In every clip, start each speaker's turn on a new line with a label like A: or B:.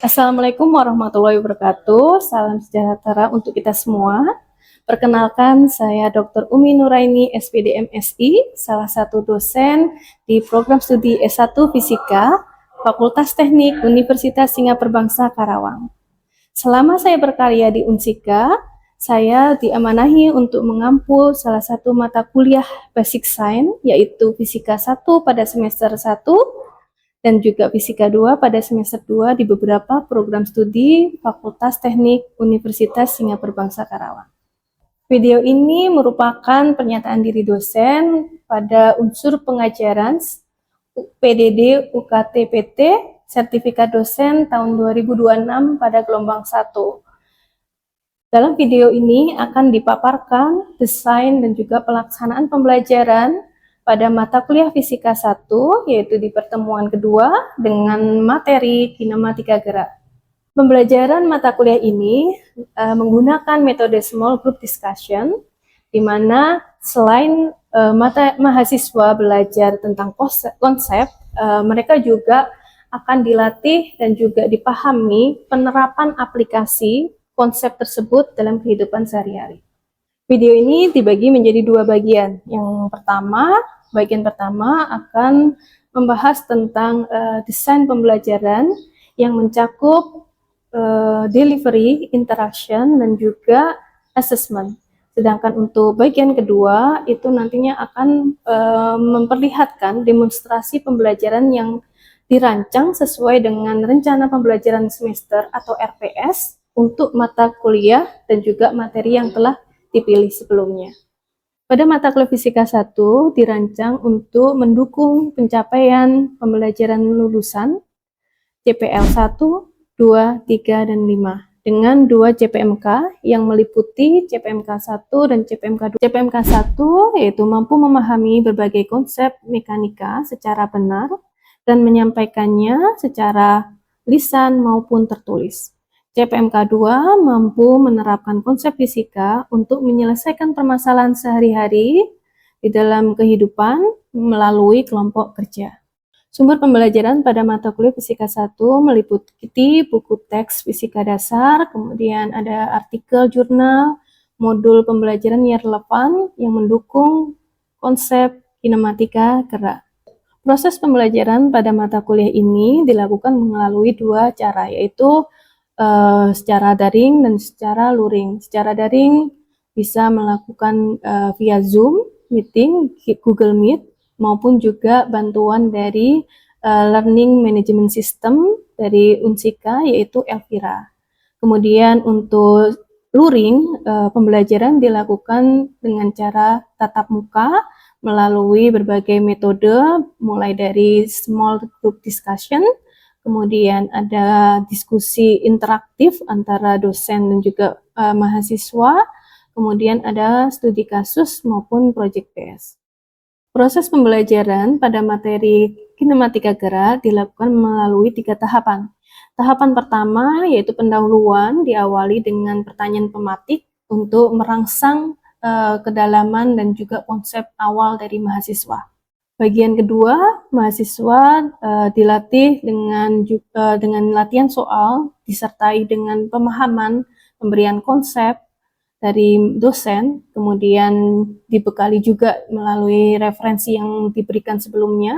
A: Assalamualaikum warahmatullahi wabarakatuh. Salam sejahtera untuk kita semua. Perkenalkan, saya Dr. Umi Nuraini, SPD MSI, salah satu dosen di program studi S1 Fisika, Fakultas Teknik Universitas Singapura Bangsa Karawang. Selama saya berkarya di Unsika, saya diamanahi untuk mengampu salah satu mata kuliah Basic Science, yaitu Fisika 1 pada semester 1, dan juga Fisika 2 pada semester 2 di beberapa program studi Fakultas Teknik Universitas Singapura Bangsa Karawang. Video ini merupakan pernyataan diri dosen pada unsur pengajaran PDD UKT-PT Sertifikat Dosen tahun 2026 pada gelombang 1. Dalam video ini akan dipaparkan desain dan juga pelaksanaan pembelajaran pada mata kuliah Fisika 1, yaitu di pertemuan kedua dengan materi kinematika gerak. Pembelajaran mata kuliah ini menggunakan metode small group discussion, di mana selain mahasiswa belajar tentang konsep, mereka juga akan dilatih dan juga dipahami penerapan aplikasi konsep tersebut dalam kehidupan sehari-hari. Video ini dibagi menjadi dua bagian. Yang pertama, bagian pertama akan membahas tentang desain pembelajaran yang mencakup delivery, interaction, dan juga assessment. Sedangkan untuk bagian kedua itu nantinya akan memperlihatkan demonstrasi pembelajaran yang dirancang sesuai dengan rencana pembelajaran semester atau RPS untuk mata kuliah dan juga materi yang telah dipilih sebelumnya. Pada mata kuliah Fisika 1 dirancang untuk mendukung pencapaian pembelajaran lulusan CPL 1, 2, 3, dan 5 dengan 2 CPMK yang meliputi CPMK 1 dan CPMK 2. CPMK 1 yaitu mampu memahami berbagai konsep mekanika secara benar dan menyampaikannya secara lisan maupun tertulis. CPMK 2 mampu menerapkan konsep fisika untuk menyelesaikan permasalahan sehari-hari di dalam kehidupan melalui kelompok kerja. Sumber pembelajaran pada mata kuliah Fisika 1 meliputi buku teks fisika dasar, kemudian ada artikel jurnal, modul pembelajaran yang relevan yang mendukung konsep kinematika gerak. Proses pembelajaran pada mata kuliah ini dilakukan melalui dua cara, yaitu secara daring dan secara luring. Secara daring bisa melakukan via Zoom, meeting, Google Meet, maupun juga bantuan dari Learning Management System dari Unsika, yaitu Elvira. Kemudian untuk luring, pembelajaran dilakukan dengan cara tatap muka melalui berbagai metode, mulai dari small group discussion, kemudian ada diskusi interaktif antara dosen dan juga mahasiswa, kemudian ada studi kasus maupun project based. Proses pembelajaran pada materi kinematika gerak dilakukan melalui 3 tahapan. Tahapan pertama yaitu pendahuluan, diawali dengan pertanyaan pematik untuk merangsang kedalaman dan juga konsep awal dari mahasiswa. Bagian kedua, mahasiswa dilatih dengan latihan soal, disertai dengan pemahaman, pemberian konsep dari dosen, kemudian dibekali juga melalui referensi yang diberikan sebelumnya,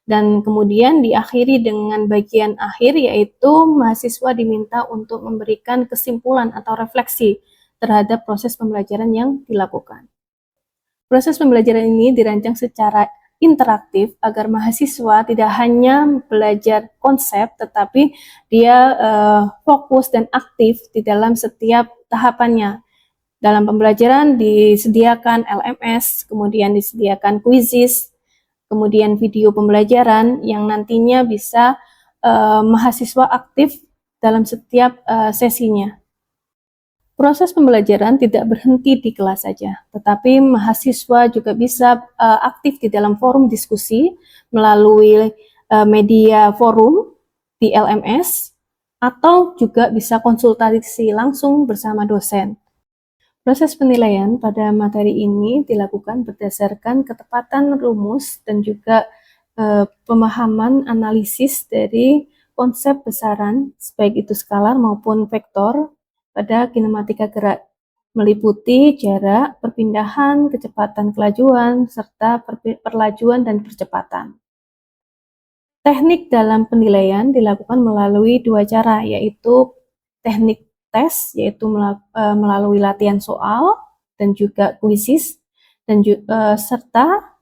A: dan kemudian diakhiri dengan bagian akhir, yaitu mahasiswa diminta untuk memberikan kesimpulan atau refleksi terhadap proses pembelajaran yang dilakukan. Proses pembelajaran ini dirancang secara interaktif agar mahasiswa tidak hanya belajar konsep, tetapi dia fokus dan aktif di dalam setiap tahapannya. Dalam pembelajaran disediakan LMS, kemudian disediakan quizzes, kemudian video pembelajaran yang nantinya bisa mahasiswa aktif dalam setiap sesinya. Proses pembelajaran tidak berhenti di kelas saja, tetapi mahasiswa juga bisa aktif di dalam forum diskusi melalui media forum di LMS, atau juga bisa konsultasi langsung bersama dosen. Proses penilaian pada materi ini dilakukan berdasarkan ketepatan rumus dan juga pemahaman analisis dari konsep besaran, baik itu skalar maupun vektor, pada kinematika gerak, meliputi jarak, perpindahan, kecepatan kelajuan, serta perlajuan dan percepatan. Teknik dalam penilaian dilakukan melalui dua cara, yaitu teknik tes, yaitu melalui latihan soal dan juga kuisis, dan serta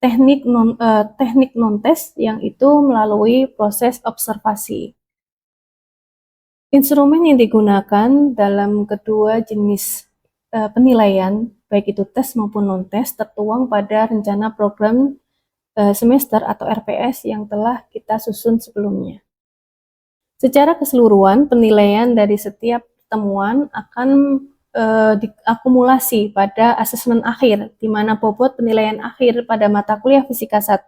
A: teknik non-tes yang itu melalui proses observasi. Instrumen yang digunakan dalam kedua jenis penilaian, baik itu tes maupun non-tes, tertuang pada rencana program semester atau RPS yang telah kita susun sebelumnya. Secara keseluruhan, penilaian dari setiap pertemuan akan diakumulasi pada asesmen akhir, di mana bobot penilaian akhir pada mata kuliah Fisika 1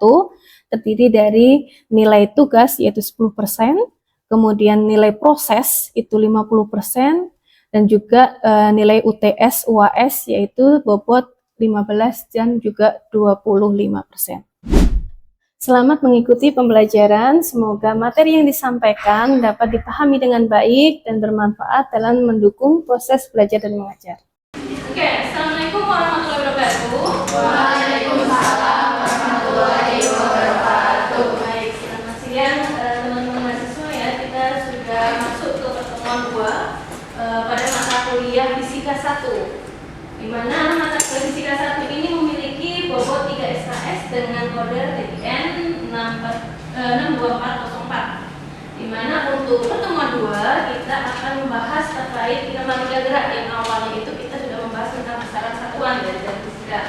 A: terdiri dari nilai tugas yaitu 10%, kemudian nilai proses itu 50%, dan juga nilai UTS, UAS yaitu bobot 15 dan juga 25%. Selamat mengikuti pembelajaran, semoga materi yang disampaikan dapat dipahami dengan baik dan bermanfaat dalam mendukung proses belajar dan mengajar.
B: Oke, Assalamualaikum warahmatullahi wabarakatuh.
C: Waalaikumsalam warahmatullahi wabarakatuh.
B: Baik, selamat siang teman-teman mahasiswa ya. Kita sudah masuk ke pertemuan 2 pada mata kuliah Fisika 1, di mana mata kuliah Fisika 1 ini memiliki bobot 3 SKS dengan kode TIN 62404. Di mana untuk pertemuan 2 kita akan membahas terkait kinematika gerak yang awalnya itu kita sudah membahas tentang besaran satuan dari fisika.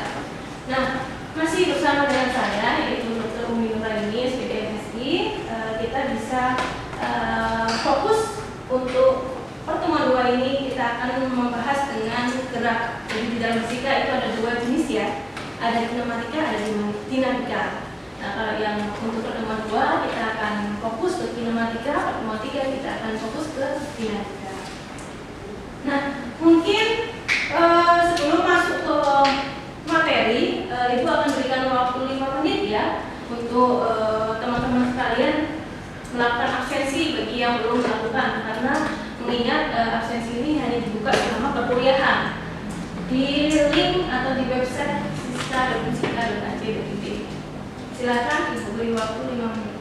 B: Nah, masih bersama dengan saya yaitu Dr. Umi Nuraini, SPDMSI. Kita bisa fokus untuk pertemuan 2 ini kita akan membahas dengan gerak. Jadi di dalam fisika itu ada dua jenis ya, ada kinematika, ada dinamika. Nah, kalau yang untuk pertemuan 2 kita akan fokus ke kinematika, pertemuan 3 kita akan fokus ke dinamika. Nah, mungkin sebelum masuk ke materi, Ibu akan berikan waktu 5 menit ya untuk teman-teman sekalian melakukan absensi bagi yang belum melakukan, karena mengingat absensi ini hanya dibuka selama perkuliahan di link atau di website siska.fisika.ac.id. Silakan Ibu beri waktu 5 menit.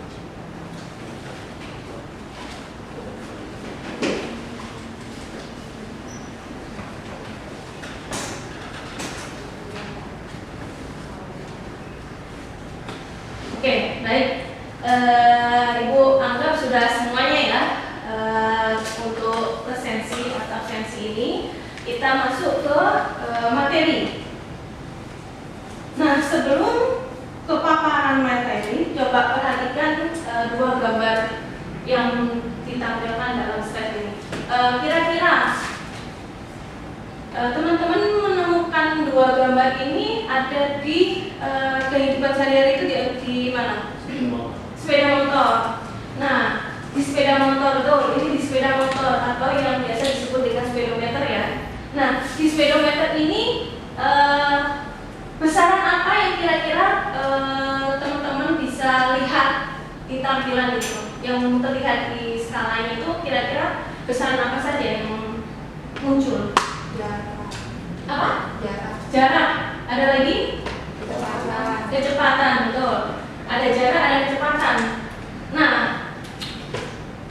B: Oke, baik. Ibu anggap sudah semuanya ya. Untuk presensi atau absensi ini kita masuk ke materi. Nah, sebelum ke paparan materi, coba perhatikan dua gambar yang ditampilkan dalam slide ini. Kira-kira teman-teman menemukan dua gambar ini ada di kehidupan sehari-hari itu di mana? Sepeda motor. Nah, di sepeda motor tuh, ini di sepeda motor atau yang biasa disebut dengan speedometer ya. Nah, di speedometer ini besaran apa yang kira-kira teman-teman bisa lihat di tampilan itu? Yang terlihat di skalanya itu kira-kira besaran apa saja yang muncul?
C: Jarak.
B: Apa?
C: Jarak.
B: Jarak. Ada lagi?
C: Kecepatan.
B: Kecepatan, betul. Ada jarak, ada kecepatan. Nah,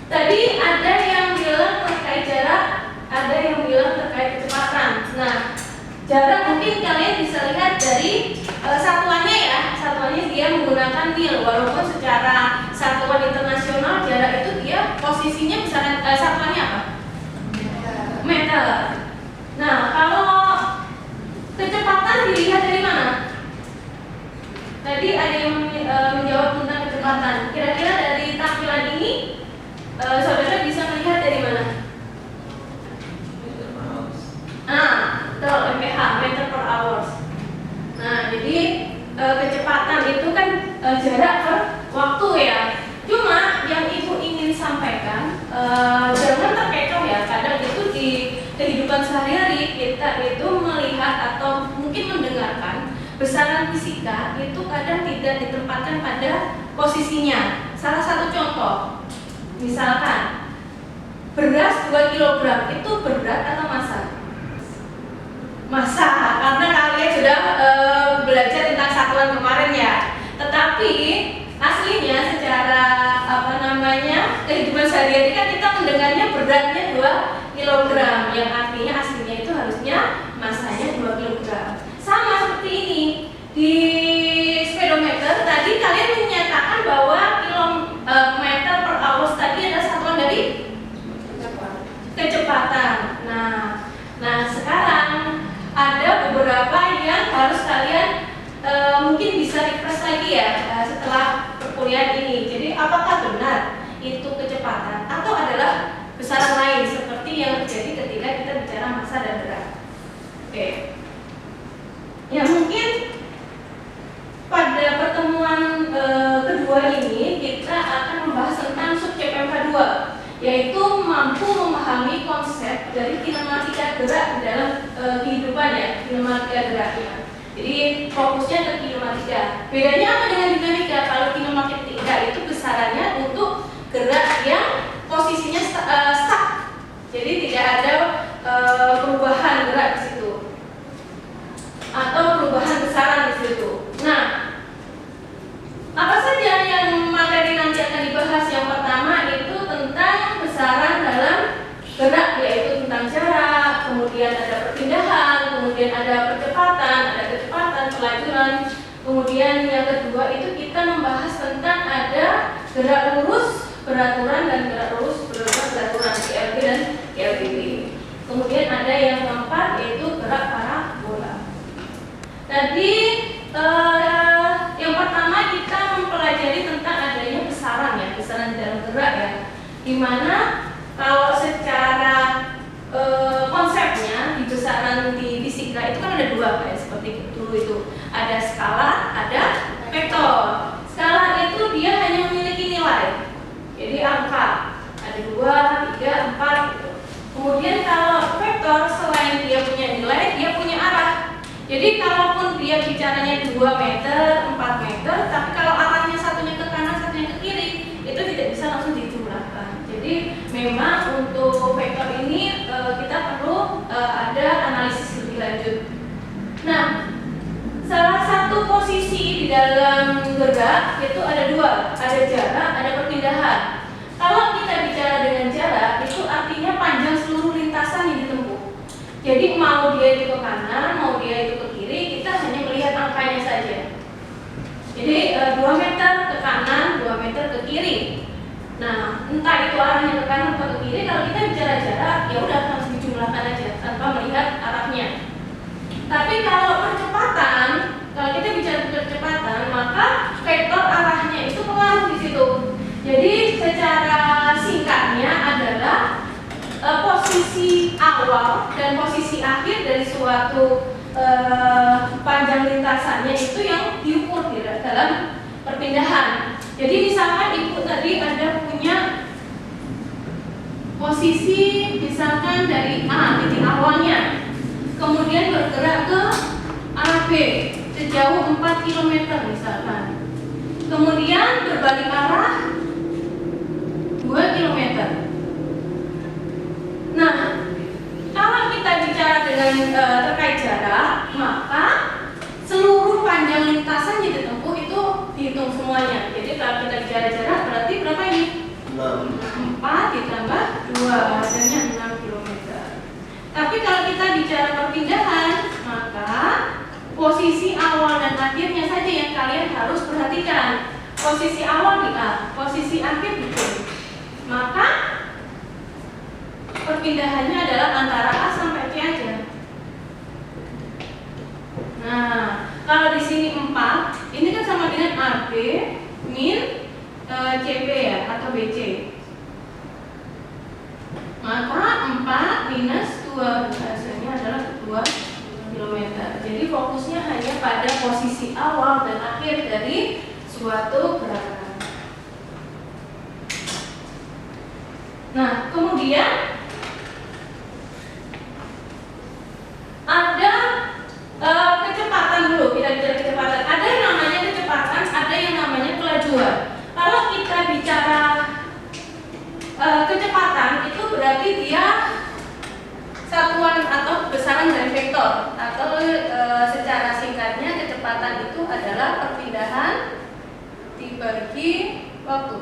B: tadi ada yang bilang terkait jarak, ada yang bilang terkait kecepatan. Nah, jarak mungkin kalian bisa lihat dari satuannya ya. Satuannya dia menggunakan mil, walaupun secara satuan internasional jarak itu dia posisinya besaran satuannya apa? Meter. Nah, kalau kecepatan dilihat dari mana? Tadi ada yang menjawab tentang kecepatan. Kira-kira dari tampilan ini saudara bisa melihat dari mana? Betul, MPH, meter per hours. Nah, jadi kecepatan itu kan jarak per waktu ya. Cuma yang ibu ingin sampaikan, jangan terkecoh ya. Kadang itu di kehidupan sehari-hari kita itu melihat atau mungkin mendengarkan besaran fisika itu kadang tidak ditempatkan pada posisinya. Salah satu contoh, Misalkan beras 2 kg itu berat atau massa? Massa, karena kalian sudah belajar tentang satuan kemarin ya. Tetapi aslinya secara kehidupan sehari-hari kan kita mendengarnya beratnya 2 kg, yang artinya aslinya itu harusnya massanya 2 kg. Sama seperti ini di speedometer tadi kalian menyatakan bahwa kilometer per hour tadi adalah satuan dari kecepatan. Nah sekarang ada beberapa yang harus kalian mungkin bisa refresh lagi ya setelah perkuliahan ini. Jadi apakah benar itu kecepatan atau adalah besaran lain seperti yang terjadi ketika kita bicara massa dan berat? Oke. Ya mungkin pada pertemuan kedua ini kita akan membahas tentang subjek PMK2, yaitu mampu memahami konsep dari kinematika gerak di dalam kehidupan ya, kinematika geraknya. Jadi fokusnya ke kinematika. Bedanya apa dengan dinamika? Kalau kinematika itu besarannya untuk gerak yang posisinya stuck. Jadi tidak ada perubahan gerak di situ atau perubahan besaran di situ. Nah, apa saja yang materi nanti akan dibahas? Yang pertama itu tentang besaran dalam gerak, yaitu tentang jarak, kemudian ada perpindahan, kemudian ada kecepatan, pelajuran. Kemudian yang kedua itu kita membahas tentang ada gerak lurus, beraturan, dan gerak lurus, beraturan, GLB dan GLBB. Kemudian ada yang keempat yaitu gerak parabola. Tadi yang pertama kita mempelajari tentang adanya besaran ya, besaran dalam gerak ya. Dimana kalau secara konsepnya di besaran di fisika itu kan ada dua kayak seperti dulu itu, ada skala, ada vektor. Skala itu dia hanya memiliki nilai, jadi angka, ada 2, 3, 4 gitu. Kemudian kalau vektor selain dia punya nilai, dia punya arah. Jadi kalaupun dia bicaranya 2 meter, 4 meter, tapi kalau arahnya satunya ke kanan, satunya ke kiri, itu tidak bisa langsung dijumlahkan. Jadi memang untuk vektor ini kita perlu ada analisis lebih lanjut. Nah, salah satu posisi di dalam gerak itu ada 2, ada jarak, ada perpindahan. Kalau kita bicara dengan jarak, itu artinya panjang seluruh lintasan yang ditempuh. Jadi mau dia itu ke kanan, mau dia itu ke kiri, kita hanya melihat angkanya saja. Jadi 2 meter ke kanan, 2 meter ke kiri. Nah, entah itu arahnya ke kanan atau ke kiri, kalau kita bicara jarak, ya udah harus dijumlahkan aja tanpa melihat arahnya. Tapi kalau percepatan, kalau kita bicara percepatan, maka vektor arahnya itu pengaruh di situ. Jadi secara singkatnya adalah posisi awal dan posisi akhir dari suatu panjang lintasannya itu yang diukur dalam perpindahan. Jadi misalkan ibu tadi ada punya posisi misalkan dari A, titik awalnya, kemudian bergerak ke arah B sejauh 4 km misalkan, kemudian berbalik arah 2 km. Nah, kalau kita bicara dengan terkait jarak, maka seluruh panjang lintasan yang ditempuh itu dihitung semuanya. Jadi kalau kita bicara jarak berarti berapa ini? 4 ditambah 2, hasilnya 6 km. Tapi kalau kita bicara perpindahan, maka posisi awal dan akhirnya saja yang kalian harus perhatikan. Posisi awal di A, posisi akhir di B. Maka perpindahannya adalah antara A sampai C aja. Nah, kalau di sini 4, ini kan sama dengan AB min CB ya, atau BC. Maka 4 minus 2, hasilnya adalah 2 km. Jadi fokusnya hanya pada posisi awal dan akhir dari suatu gerakan. Nah, kemudian ada kecepatan dulu, kita bicara kecepatan. Ada yang namanya kecepatan, ada yang namanya kelajuan. Kalau kita bicara dibagi waktu.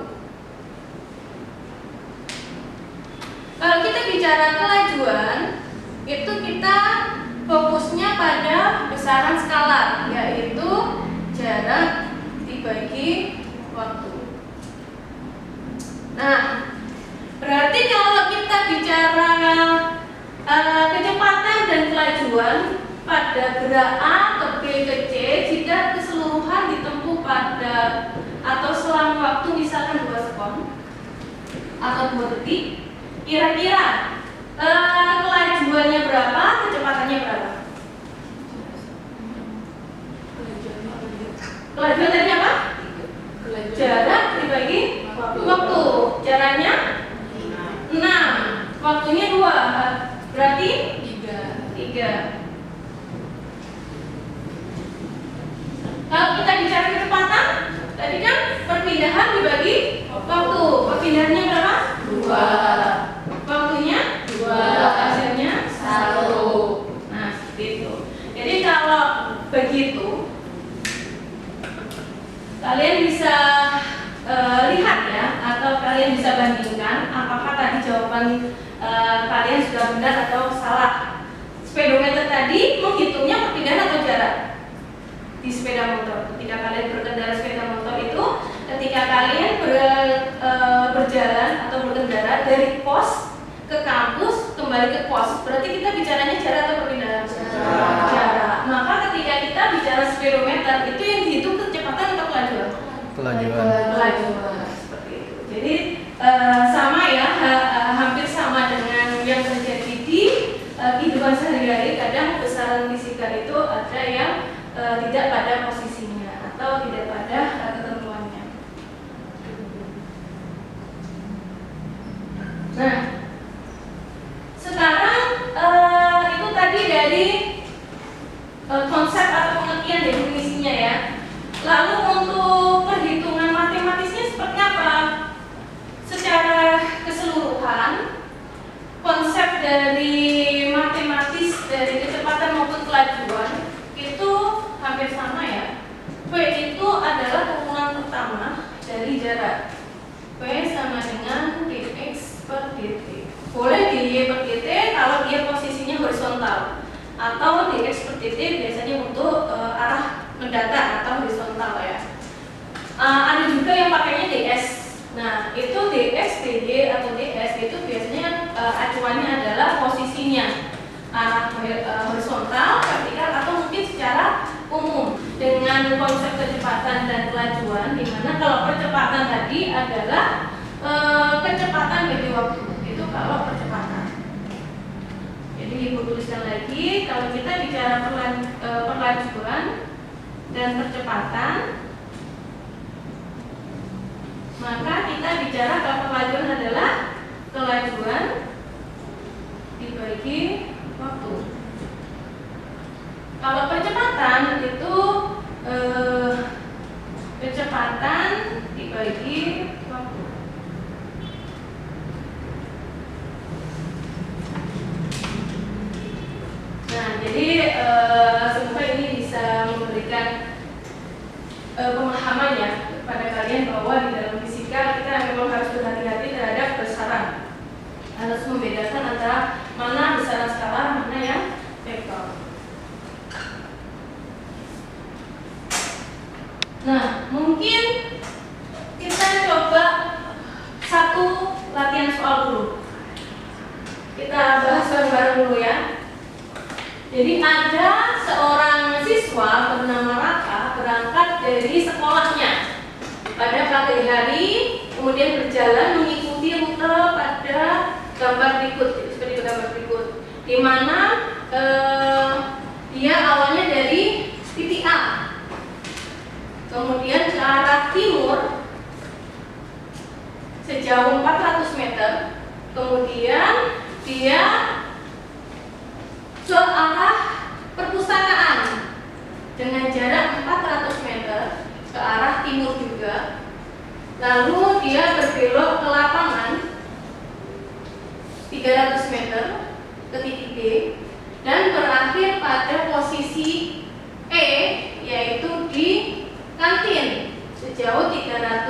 B: Kalau kita bicara kelajuan, itu kita fokusnya pada besaran skalar, yaitu jarak dibagi waktu. Nah, berarti kalau kita bicara kecepatan dan kelajuan pada gerak A ke B ke C, jika keseluruhan ditempuh pada atau selama waktu misalkan 2 sekon atau 2 detik, kira-kira kelajuannya berapa, kecepatannya berapa? Kelajuan tadi apa? Jarak dibagi waktu. Jaraknya 6, waktunya 2, berarti 3. Kalau kita bicara kecepatan, tadi kan perpindahan dibagi waktu. Perpindahannya berapa? 2. Waktunya 2. Hasilnya 1. Nah, seperti itu. Jadi kalau begitu, kalian bisa lihat ya, atau kalian bisa bandingkan apakah tadi jawaban kalian sudah benar atau salah. Speedometer tadi menghitungnya perpindahan atau jarak di sepeda motor. Ketika kalian berkendara sepeda motor itu, ketika kalian berjalan atau berkendara dari pos ke kampus kembali ke pos, berarti kita bicaranya jarak atau perpindahan? Jarak. Maka ketika kita bicara speedometer, itu yang dihitung kecepatan atau kelajuan? Kelajuan. Seperti itu. Jadi sama ya, hampir sama dengan yang terjadi di kehidupan sehari-hari. Kadang besaran fisika itu ada yang tidak pada posisinya atau tidak pada ketentuannya. Nah, sekarang itu tadi dari konsep atau pengertian definisinya ya. Lalu untuk perhitungan matematisnya seperti apa? Secara keseluruhan, konsep dari matematis dari kecepatan maupun kelajuan itu hampir sama ya. V itu adalah kurungan pertama dari jarak. V sama dengan dx per dt. Boleh dy per dt kalau dia posisinya horizontal, atau dx per dt biasanya untuk arah mendatar atau horizontal ya. Ada juga yang pakainya ds. Nah, itu dx, dy atau ds itu biasanya acuannya adalah posisinya arah horizontal, vertikal, atau mungkin secara umum dengan konsep kecepatan dan kelajuan, di mana kalau percepatan tadi adalah kecepatan bagi waktu. Itu kalau percepatan. Jadi ibu tuliskan lagi, kalau kita bicara perlajuan dan percepatan, maka kita bicara kalau perlajuan adalah kelajuan dibagi waktu. Kalau percepatan itu kecepatan dibagi waktu. Nah, jadi semoga ini bisa memberikan pemahaman ya kepada kalian bahwa di dalam fisika kita memang harus berhati-hati terhadap besaran. Harus membedakan antara mana besaran skalar, mana yang vektor. Nah, mungkin kita coba satu latihan soal dulu. Kita bahas bareng-bareng dulu ya. Jadi ada seorang siswa bernama Raka berangkat dari sekolahnya pada pagi hari, kemudian berjalan mengikuti rute pada gambar berikut, seperti gambar berikut, di mana dia awalnya dari titik A, kemudian ke arah timur sejauh 400 meter, kemudian dia ke arah perpustakaan dengan jarak 400 meter ke arah timur juga. Lalu dia berbelok ke lapangan 300 meter ke titik D dan berakhir pada posisi E, yaitu di kantin sejauh 300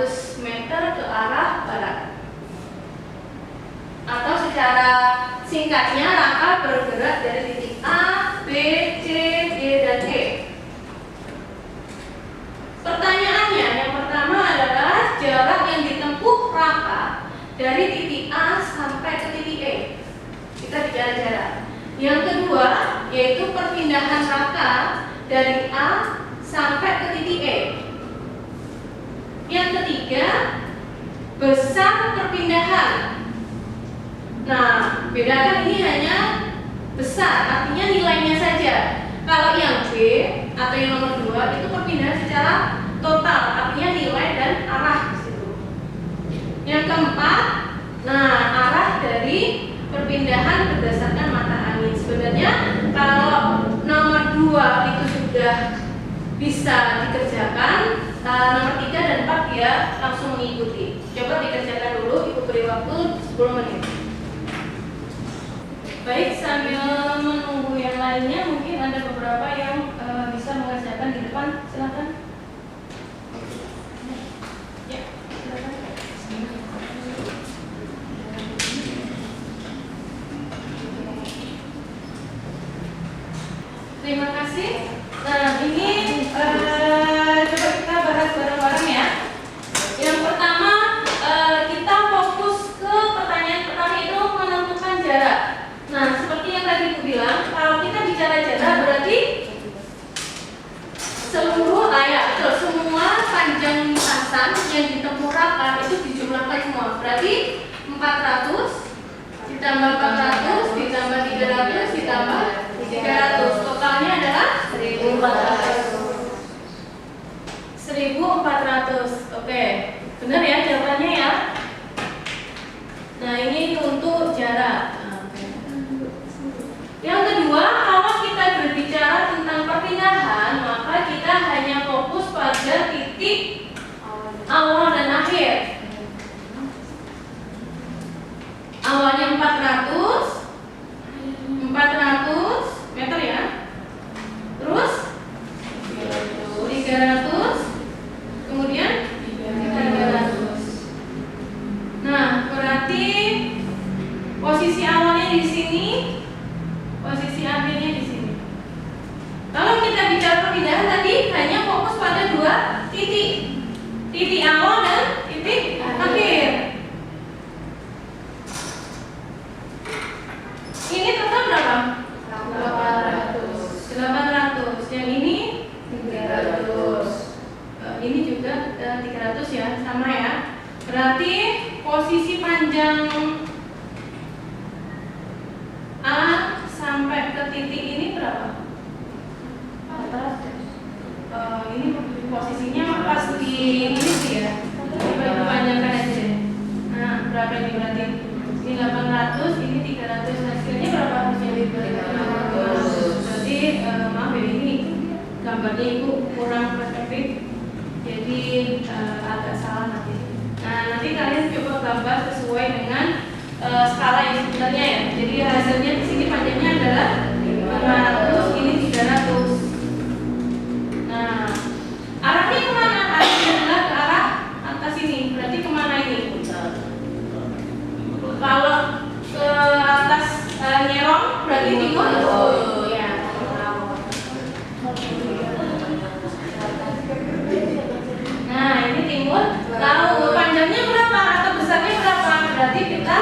B: dari titik A sampai ke titik E. Kita bicara jarak. Yang kedua yaitu perpindahan raka dari A sampai ke titik E. Yang ketiga, besar perpindahan. Nah, bedakan ini hanya besar, artinya nilainya saja. Kalau yang B atau yang nomor 2 itu perpindahan secara total, artinya nilai dan arah di situ. Yang keempat, nah arah dari perpindahan berdasarkan mata angin. Sebenarnya kalau nomor 2 itu sudah bisa dikerjakan, nomor 3 dan 4 dia langsung mengikuti. Coba dikerjakan dulu, ibu beri waktu 10 menit. Baik, sambil menunggu yang lainnya, mungkin ada beberapa yang bisa mengerjakan di depan. Silakan. Ya, silakan. Terima kasih. Nah, ini coba kita bahas bareng-bareng ya. Yang pertama, kita fokus ke pertanyaan pertama itu menentukan jarak. Nah, seperti yang tadi aku bilang, kalau kita bicara jarak berarti semua panjang lintasan yang ditempuh raka itu dijumlahkan semua. Berarti 400 ditambah 400 ditambah 300 ditambah 300. Totalnya adalah 1400. Oke, benar ya jawabannya ya. Nah, ini untuk jarak. Yang kedua, kalau kita berbicara tentang perpindahan, maka kita hanya fokus pada titik awal dan akhir. Awalnya 400 meter ya. Terus 300, kemudian 300. Nah, berarti posisi awalnya di sini, posisi akhirnya di sini. Kalau kita bicara perpindahan tadi hanya fokus pada 2 titik. Titik awal dan titik akhir. Ini total berapa? 800. Yang ini 300. Ini juga 300 ya, sama ya. Berarti posisi panjang A sampai ke titik ini berapa? 400. Ini posisinya pas di ini sih ya. Coba dipanjangkan aja deh. Nah, berapa ini berarti? Ini 800, ini 300. Hasilnya berapa harusnya? 500. Berarti maaf ya, ini gambarnya itu kurang perspektif. Jadi agak salah nanti. Nah, nanti kalian coba gambar sesuai dengan skala yang sebenarnya ya. Jadi hasilnya di sini panjangnya adalah 500, ini 300. Nah, arahnya kemana? Arahnya adalah ke arah atas ini. Berarti kemana ini? Kalau ke atas nyerong berarti timur. Oh ya. Nah, ini timur. Tahu panjangnya berapa atau besarnya berapa? Berarti kita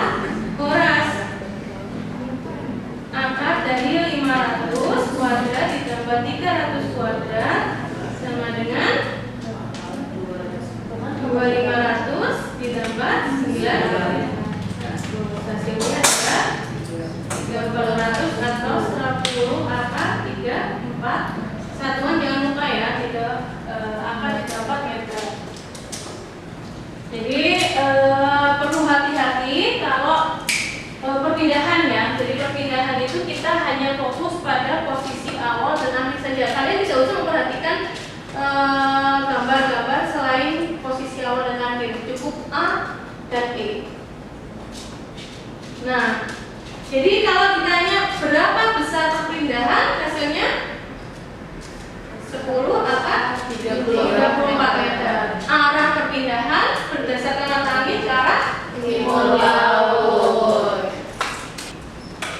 B: kuras. Angkat dari 500 kuadrat ditambah 300 kuadrat sama dengan 2500 ditambah 9. Hasilnya adalah 300 atau 10 angka 3, 4. Satuan jangan lupa ya, angka 4 meter. Jadi perlu hati-hati kalau perpindahan ya. Jadi perpindahan itu kita hanya fokus pada posisi awal dan akhir saja. Kalian bisa usah memperhatikan gambar-gambar selain posisi awal dan akhir. Cukup A dan E. Nah, jadi kalau ditanya berapa besar perpindahan, hasilnya 10 apa? 34 meter. Arah perpindahan berdasarkan mata angin ke arah timur laut.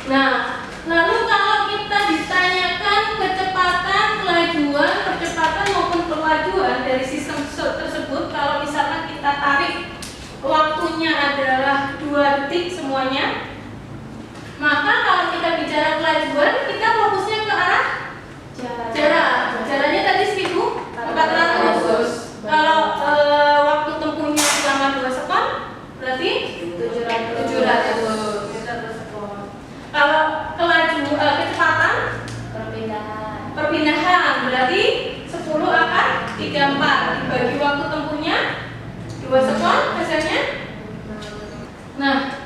B: Nah, lalu kalau kita ditanya kelajuan kita fokusnya ke arah jaraknya tadi 1400. Kalau waktu tempuhnya selama 2 sekon berarti 700 meter per sekon. Kalau kecepatan perpindahan berarti 10 akan 34 dibagi waktu tempuhnya 2 sekon hasilnya. Nah,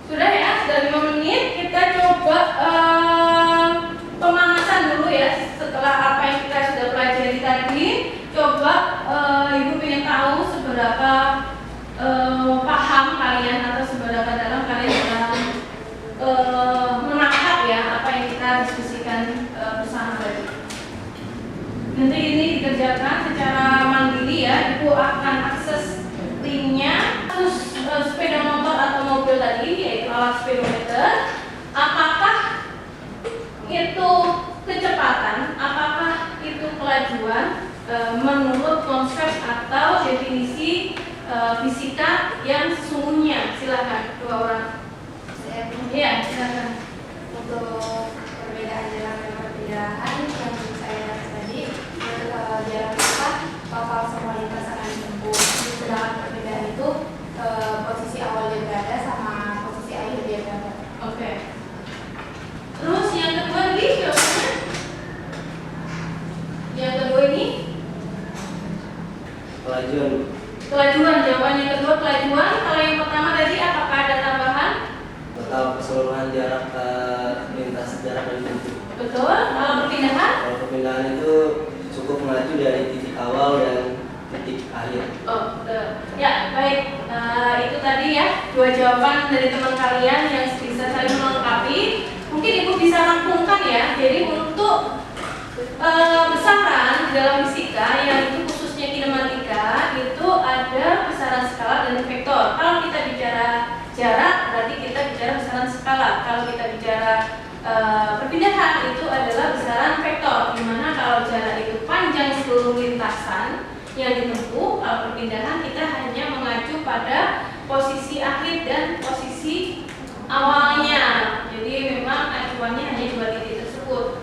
B: sudah ya, sudah 5 menit. Kita coba pemanasan dulu ya. Setelah apa yang kita sudah pelajari tadi, coba Ibu ingin tahu seberapa paham kalian atau seberapa dalam kalian dalam menangkap ya apa yang kita diskusikan bersama tadi. Nanti ini dikerjakan secara mandiri ya. Ibu akan akses linknya. Terus sepeda motor atau mobil tadi yaitu alat speedometer, apakah itu kecepatan, apakah itu kelajuan menurut konsep atau definisi fisika yang sesungguhnya. Silakan dua orang. Iya, silakan.
C: Untuk perbedaan jarak dan perpindahan yang saya lihat tadi, jarak cepat total semua lintasan yang ditempuh, sedangkan perbedaan itu posisi awal dia berada sama posisi akhir dia berada.
B: Oke. Terus yang kedua nih jawabannya? Yang kedua ini? Kelajuan. Jawaban yang kedua kelajuan. Kalau yang pertama tadi apakah ada tambahan?
D: Total keseluruhan jarak lintas jarak dan titik.
B: Betul. Kalau perpindahan?
D: Kalau perpindahan itu cukup melaju dari titik awal dan titik akhir.
B: Oh, betul. Ya, baik. Itu tadi ya 2 jawaban dari teman kalian yang bisa saling melengkapi. Mungkin Ibu bisa rampungkan ya. Jadi untuk besaran di dalam fisika yang itu khususnya kinematika itu ada besaran skala dan vektor. Kalau kita bicara jarak berarti kita bicara besaran skala. Kalau kita bicara perpindahan itu adalah besaran vektor. Dimana kalau jarak itu panjang seluruh lintasan yang ditempuh, kalau perpindahan kita hanya mengacu pada posisi akhir dan posisi awalnya. Jadi memang acuannya hanya 2 titik tersebut.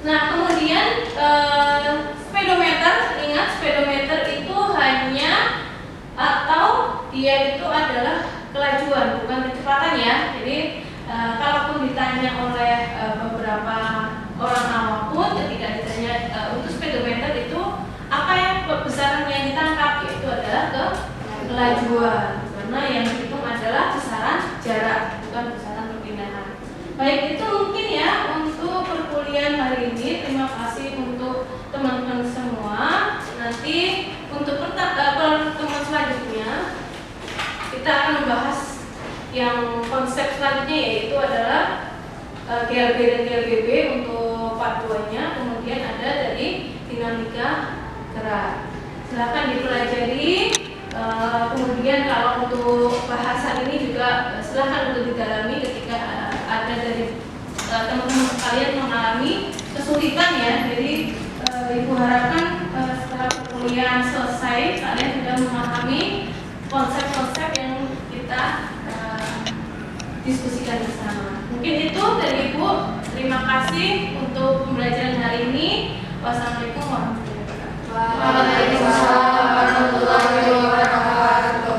B: Nah, kemudian speedometer, ingat speedometer itu hanya atau dia itu adalah kelajuan, bukan kecepatan ya. Jadi kalaupun ditanya oleh beberapa orang awam pun ketika ditanya untuk speedometer itu apa yang besaran yang ditangkap, yaitu adalah kelajuan, karena yang dihitung adalah besaran jarak, bukan besaran perpindahan. Baik, itu mungkin ya untuk perkuliahan hari ini. Terima kasih untuk teman-teman semua. Nanti untuk pertemuan selanjutnya kita akan membahas yang konsep selanjutnya, yaitu adalah GLB dan GLBB untuk part 2-nya. Kemudian ada dari dinamika gerak. Silahkan dipelajari. Kemudian kalau untuk bahasan ini juga silahkan untuk didalami ketika ada dari teman-teman kalian mengalami kesulitan ya. Jadi Ibu harapkan setelah perkuliahan selesai kalian sudah memahami konsep-konsep yang kita diskusikan bersama. Mungkin itu dari Ibu. Terima kasih untuk pembelajaran hari ini. Wassalamualaikum warahmatullahi wabarakatuh.
C: Waalaikumsalam warahmatullahi wabarakatuh.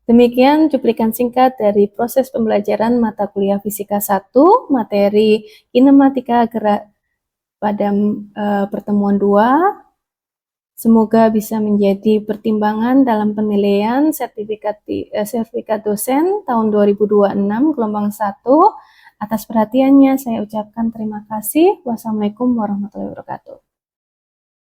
A: Demikian cuplikan singkat dari proses pembelajaran mata kuliah Fisika 1, materi kinematika gerak pada pertemuan 2. Semoga bisa menjadi pertimbangan dalam penilaian sertifikat dosen tahun 2026 gelombang 1. Atas perhatiannya saya ucapkan terima kasih. Wassalamualaikum warahmatullahi wabarakatuh.